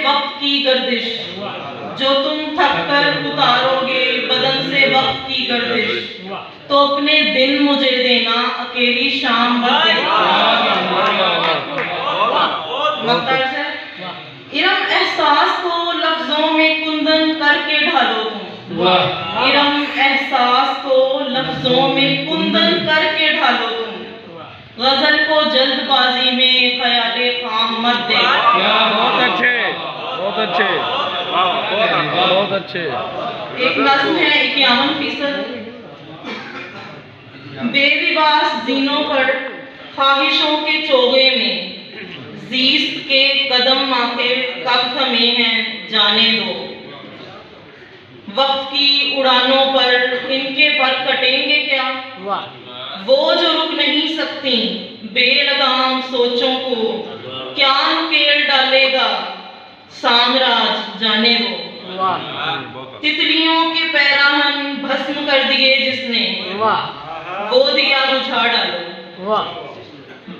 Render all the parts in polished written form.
वक्त की गर्दिश, जो तुम थक कर उतारोगे बदन से वक्त की गर्दिश, तो अपने दिन मुझे देना, अकेली शाम मत देना। इरम एहसास को लफ्जों में कुंदन करके ढालो तुम, इरम एहसास को लफ्जों में कुंदन करके ढालो तुम, गजल को जल्दबाजी में ख्याले खाम मत दे। बहुत अच्छे, बहुत अच्छे, बहुत अच्छे। एक नज़्म है 51%। बेलिबास जीनों पर ख्वाहिशों के चोगे में, जीस्त के कदम आखिर कब थमे हैं जाने दो, वक्त की उड़ानों पर इनके पर कटेंगे क्या, वो जो रुक नहीं सकती बेलगाम सोचों को, क्या नुकेल डालेगा साम्राज्य जाने दो। तितलियों के पैराहन भस्म कर दिए जिसने, वो दिया बुझा डालो।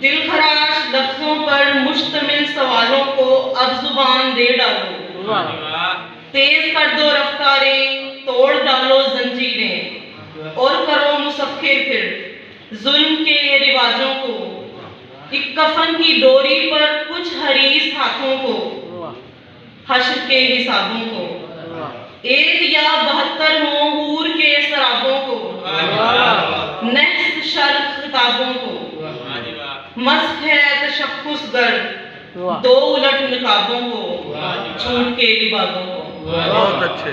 दिल खराश लफ्जों पर मुश्तमिल सवालों को अब जुबान दे डालो। तेज कर दो रफ्तारें, तोड़ डालो जंजीरें, और करो मुसक्खिर फिर जुल्म के रिवाजों को। एक कफन की डोरी पर कुछ हरीस हाथों को, हश्र के हिसाबों को, एक या 72 हो हूर के शराबों को, नहस शर्फ खिताबों को, मस्क है तशख्खुस गर दो उलट निकाबों को, छूट के लिबासों को। बहुत अच्छे।